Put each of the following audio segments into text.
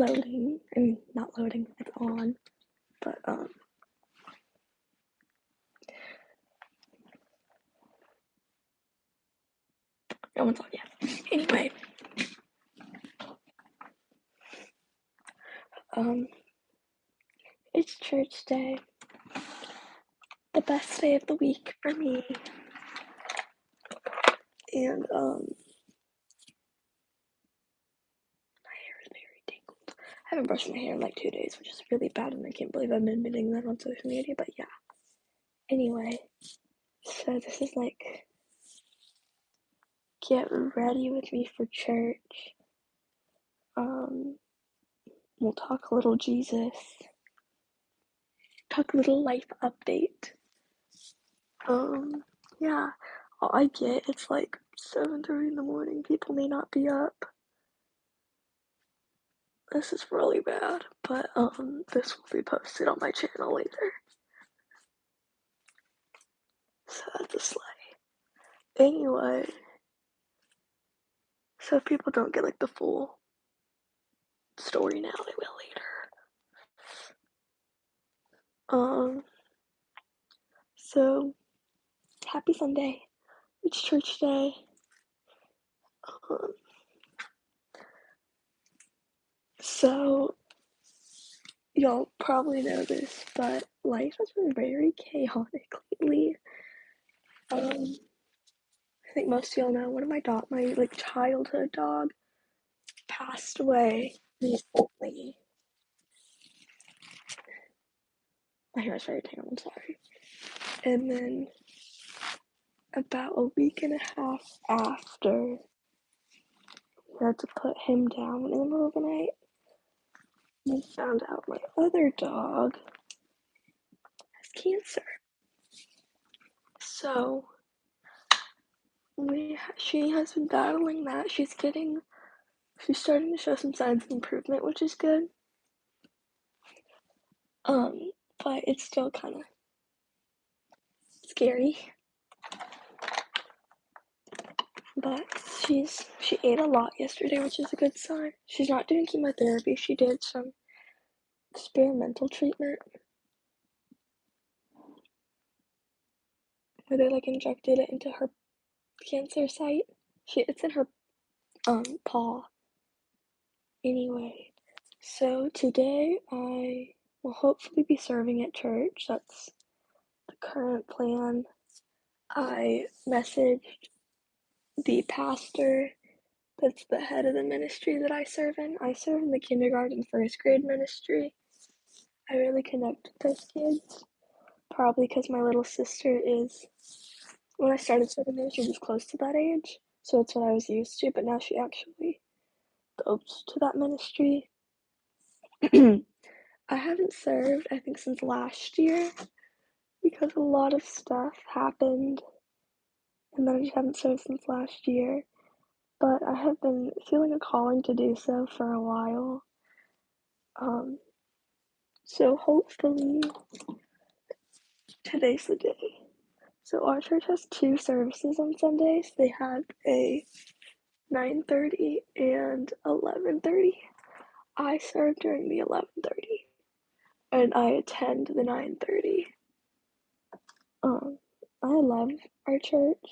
loading, and not loading, it's on, but, no one's on yet. Anyway, it's church day, the best day of the week for me, and, my hair is very tangled. I haven't brushed my hair in like 2 days, which is really bad, and I can't believe I'm admitting that on social media, but yeah. Anyway, so this is like, get ready with me for church. We'll talk a little Jesus, talk a little life update. Yeah, all I get, it's like 7:30 in the morning, people may not be up. This is really bad, but, this will be posted on my channel later. So that's a sleigh. Anyway, so if people don't get like the full story now, they will later. So happy Sunday. It's church day. So y'all probably know this, but life has been very chaotic lately. I think most of y'all know one of my like childhood dog passed away recently. My hair is very tangled, I'm sorry. And then about a week and a half after, we had to put him down in the middle of the night. We found out my other dog has cancer. So she has been battling that. She's starting to show some signs of improvement, which is good. But it's still kind of scary. But she ate a lot yesterday, which is a good sign. She's not doing chemotherapy. She did some experimental treatment where they like injected it into her cancer site. It's in her paw. Anyway, so today I will hopefully be serving at church. That's the current plan. I messaged the pastor that's the head of the ministry that I serve in. I serve in the kindergarten first grade ministry. I really connect with those kids, probably because my little sister when I started serving there, she was close to that age, so that's what I was used to, but now she actually goes to that ministry. I haven't served, I think, since last year, because a lot of stuff happened, and then I just haven't served since last year, but I have been feeling a calling to do so for a while. So hopefully today's the day. So our church has 2 services on Sundays. They have a 9:30 and 11:30. I serve during the 11:30, and I attend the 9:30. I love our church.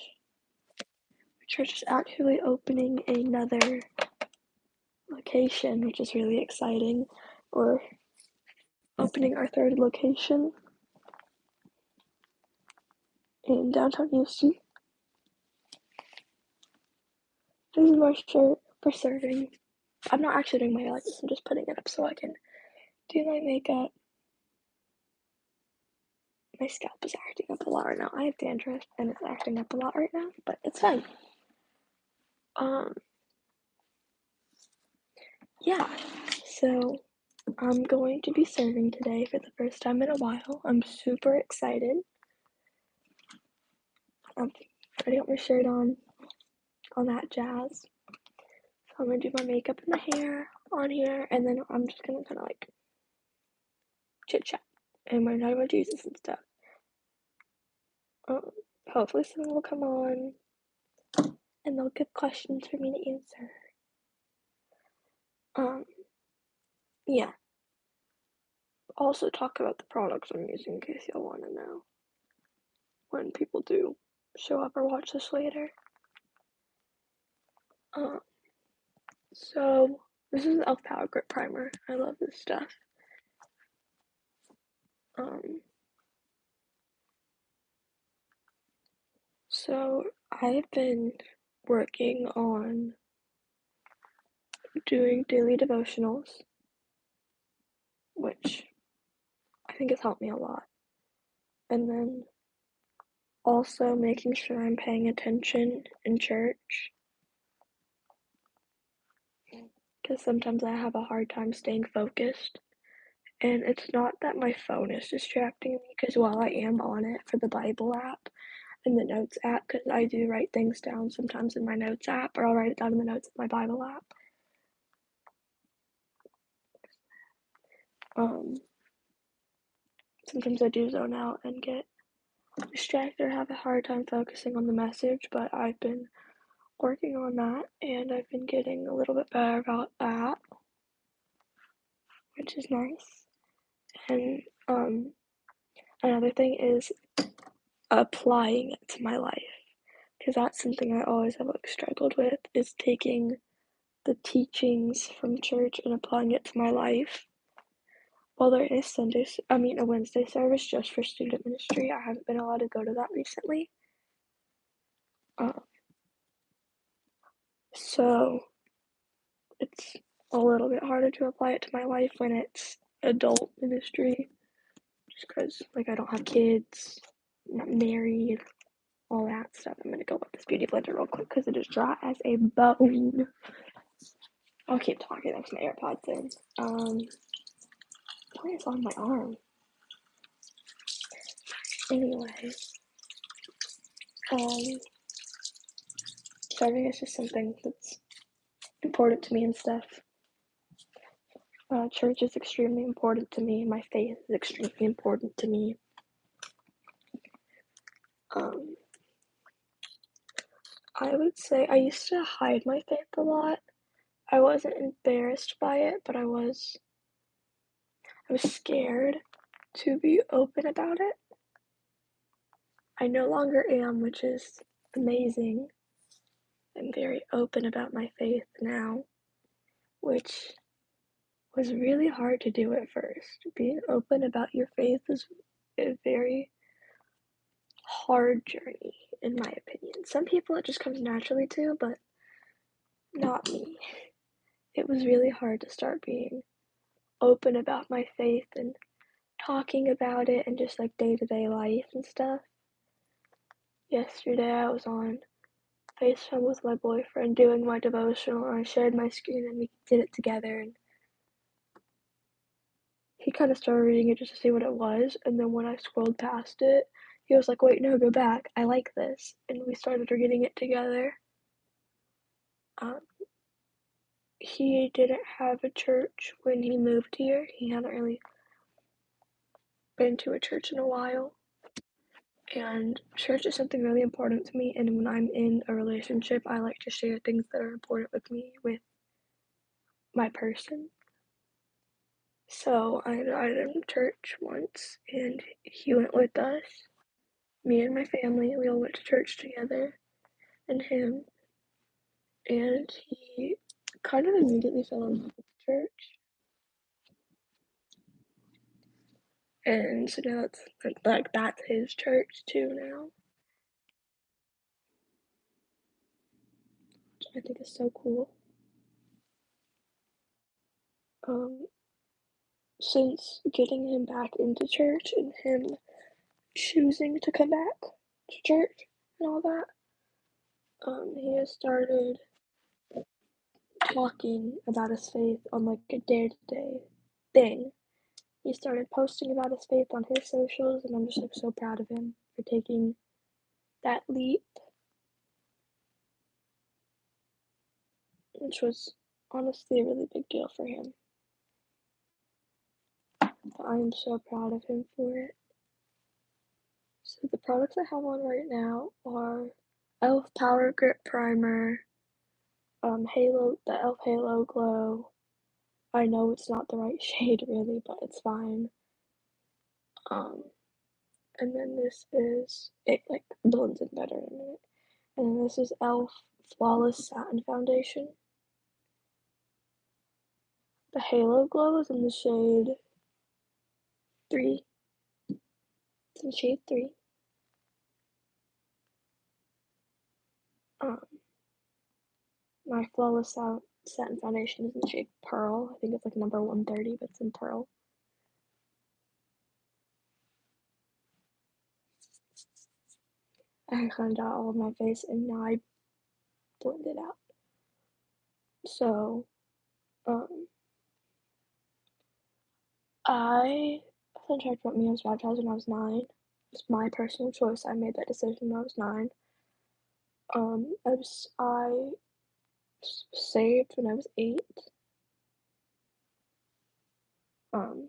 Our church is actually opening another location, which is really exciting. We're opening our 3rd location in downtown Houston. This is my shirt for serving. I'm not actually doing my hair like this, I'm just putting it up so I can do my makeup. My scalp is acting up a lot right now. I have dandruff and it's acting up a lot right now, but it's fine. Yeah, so I'm going to be serving today for the first time in a while. I'm super excited. I already got my shirt on, all that jazz. So I'm gonna do my makeup and my hair on here, and then I'm just gonna kind of like chit chat, and we're talking about Jesus and stuff. Hopefully someone will come on, and they'll give questions for me to answer. Yeah. Also talk about the products I'm using in case y'all wanna know when people do show up or watch this later. Uh, so this is the e.l.f. Power Grip Primer. I love this stuff. So I've been working on doing daily devotionals, which I think has helped me a lot. And then also making sure I'm paying attention in church, because sometimes I have a hard time staying focused. And it's not that my phone is distracting me, because while I am on it for the Bible app and the notes app, because I do write things down sometimes in my notes app, or I'll write it down in the notes of my Bible app. Sometimes I do zone out and get distracted or have a hard time focusing on the message, but I've been working on that and I've been getting a little bit better about that, which is nice. And another thing is applying it to my life, because that's something I always have struggled with, is taking the teachings from church and applying it to my life. Well, there is a Wednesday service just for student ministry. I haven't been allowed to go to that recently. So it's a little bit harder to apply it to my life when it's adult ministry, just because, like, I don't have kids, I'm not married, all that stuff. I'm gonna go with this beauty blender real quick because it is dry as a bone. I'll keep talking next to my AirPods in. Why is on my arm? Anyway, serving is just something that's important to me and stuff. Church is extremely important to me. My faith is extremely important to me. I would say I used to hide my faith a lot. I wasn't embarrassed by it, but I was scared to be open about it. I no longer am, which is amazing. I'm very open about my faith now, which was really hard to do at first. Being open about your faith is a very hard journey, in my opinion. Some people it just comes naturally to, but not me. It was really hard to start being open about my faith and talking about it and just like day-to-day life and stuff. Yesterday I was on FaceTime with my boyfriend doing my devotional, and I shared my screen and we did it together, and he kind of started reading it just to see what it was, and then when I scrolled past it, he was like, wait, no, go back, I like this, and we started reading it together. He didn't have a church when he moved here. He hadn't really been to a church in a while, and church is something really important to me, and when I'm in a relationship, I like to share things that are important with me with my person. So I invited him to church once, and he went with us. Me and my family, we all went to church together, and him, and he kind of immediately fell in love with the church. And so now it's like that's his church too now, which I think is so cool. Since getting him back into church and him choosing to come back to church and all that, he has started talking about his faith on like a day-to-day thing. He started posting about his faith on his socials, and I'm just like so proud of him for taking that leap, which was honestly a really big deal for him. But I am so proud of him for it. So the products I have on right now are e.l.f. Power Grip Primer, the e.l.f. Halo Glow, I know it's not the right shade really, but it's fine. Um, and then this is, it like blends in better in a minute. And then this is e.l.f. Flawless Satin Foundation. The Halo Glow is in the shade 3. It's in shade 3. Um, my Flawless Satin Foundation is in the shade Pearl. I think it's like number 130, but it's in Pearl. I cleaned out all of my face and now I blend it out. So, I fun fact about me, I was baptized when I was 9. It's my personal choice. I made that decision when I was 9. I saved when I was 8. Um,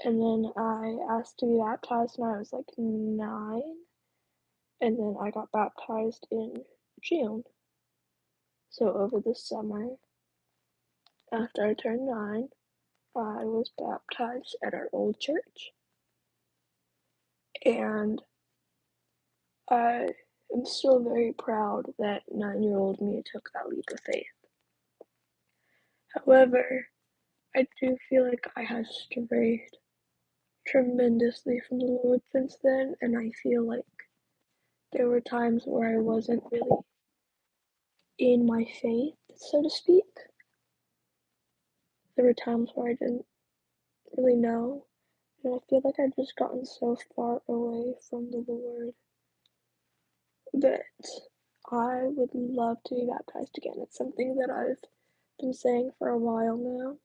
and then I asked to be baptized when I was like 9. And then I got baptized in June. So over the summer, after I turned 9, I was baptized at our old church. And I am still very proud that 9-year-old me took that leap of faith. However, I do feel like I have strayed tremendously from the Lord since then, and I feel like there were times where I wasn't really in my faith, so to speak. There were times where I didn't really know, and I feel like I've just gotten so far away from the Lord that I would love to be baptized again. It's something that I've been saying for a while now.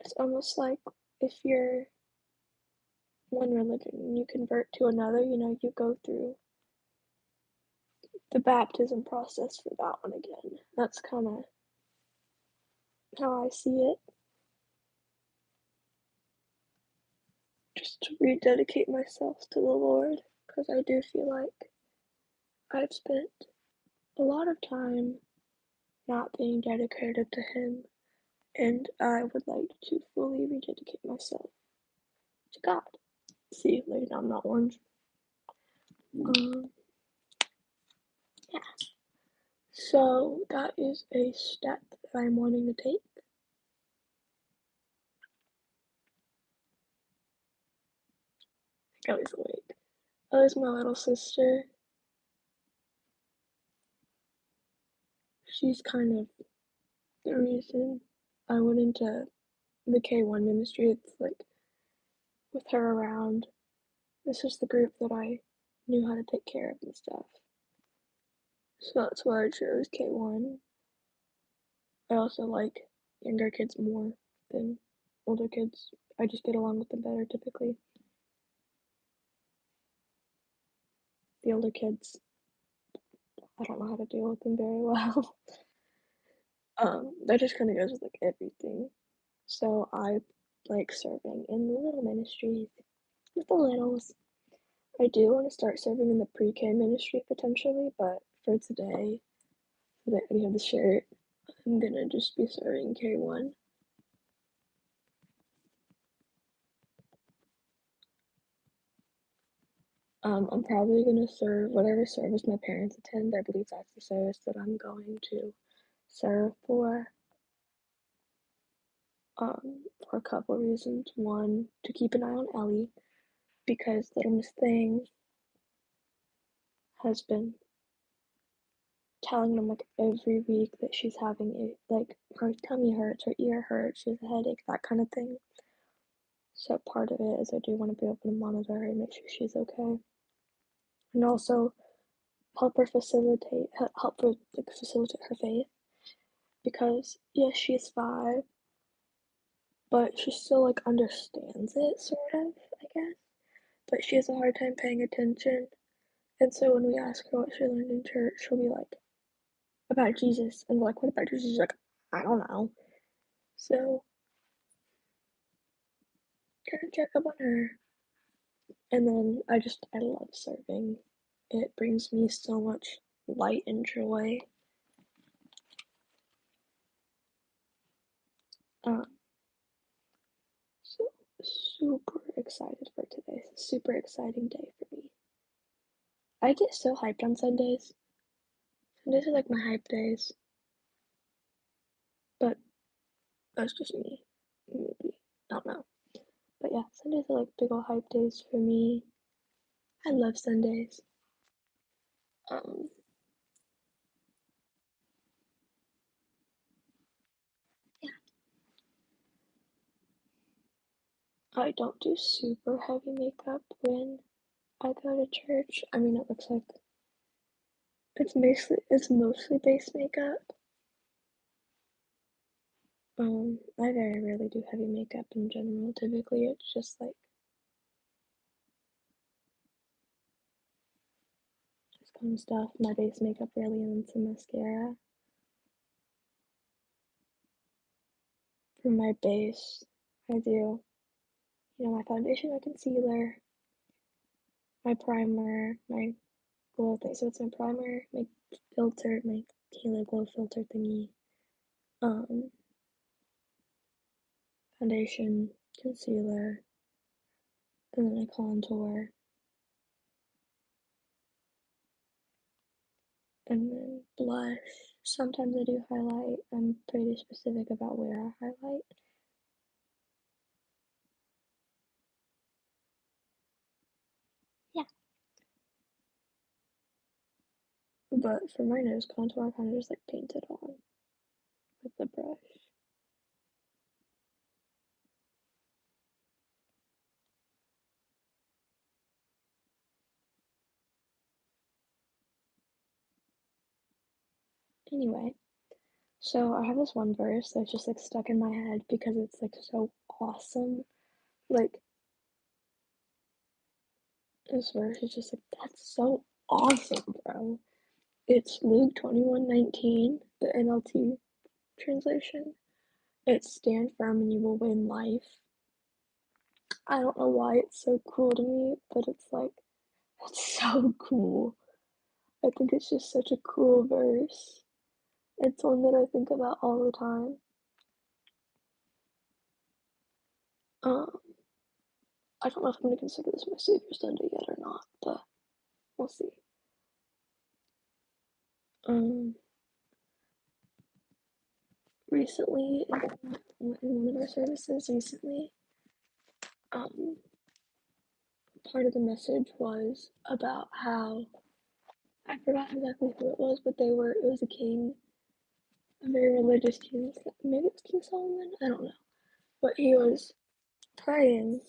It's almost like if you're one religion and you convert to another, you go through the baptism process for that one again. That's kind of how I see it. Just to rededicate myself to the Lord, because I do feel like I've spent a lot of time not being dedicated to Him, and I would like to fully rededicate myself to God. See, like I'm not orange. Yeah. So that is a step that I'm wanting to take. Ellie's awake. Ellie's my little sister. She's kind of the reason I went into the K1 ministry. It's like with her around, this is the group that I knew how to take care of and stuff. So that's why I chose K1. I also like younger kids more than older kids. I just get along with them better typically. The older kids, I don't know how to deal with them very well. That just kind of goes with like everything. So I like serving in the little ministries with the littles. I do want to start serving in the pre-K ministry potentially, but for today, so that I have the shirt, I'm gonna just be serving K1. I'm probably gonna serve whatever service my parents attend. I believe that's the service that I'm going to serve for a couple reasons. One, to keep an eye on Ellie, because little Miss Thing has been telling them like every week that she's having it, like her tummy hurts, her ear hurts, she has a headache, that kind of thing. So part of it is I do want to be able to monitor her and make sure she's okay, and also help her facilitate her faith, because yes, she's 5, but she still like understands it sort of, I guess, but she has a hard time paying attention. And so when we ask her what she learned in church, she'll be like, about Jesus, and we're like, what about Jesus? She's like, I don't know. So kind of check up on her. And then I love serving. it brings me so much light and joy. So super excited for today. It's a super exciting day for me. I get so hyped on Sundays. Sundays are like my hype days. But that's just me. Maybe. I don't know. But yeah, Sundays are like big ol' hype days for me. I love Sundays. Um, yeah. I don't do super heavy makeup when I go to church. I mean, it looks like it's mostly base makeup. I very rarely do heavy makeup in general. Typically, it's just like this kind of stuff. My base makeup really and some mascara. For my base, I do, my foundation, my concealer, my primer, my glow thing. So it's my primer, my filter, my Halo Glow filter thingy, um, foundation, concealer, and then I contour, and then blush. Sometimes I do highlight. I'm pretty specific about where I highlight. Yeah. But for my nose contour, I kind of just like paint it on with the brush. Anyway, so I have this one verse that's just like stuck in my head because it's like so awesome. Like, this verse is just like, that's so awesome, bro. It's Luke 21:19, the NLT translation. It's stand firm and you will win life. I don't know why it's so cool to me, but it's like, that's so cool. I think it's just such a cool verse. It's one that I think about all the time. Um, I don't know if I'm gonna consider this my Savior Sunday yet or not, but we'll see. Um, recently, in one of our services recently, um, part of the message was about how I forgot exactly who it was, but it was a king, a very religious king. Maybe it was King Solomon. I don't know, but he was praying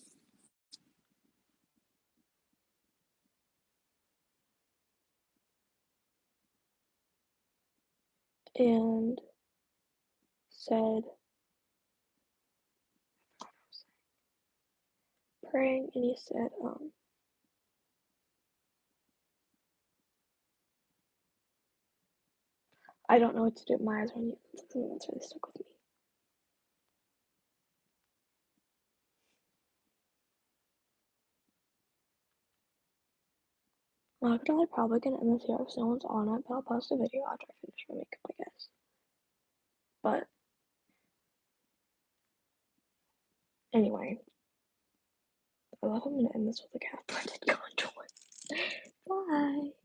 and said, praying, and he said, I don't know what to do. My eyes are on you. That's something that's really stuck with me. I'm not gonna probably gonna end this here if no one's on it, but I'll post a video after I finish my makeup, I guess. But anyway, I love I'm gonna end this with a cat blended contour. Bye.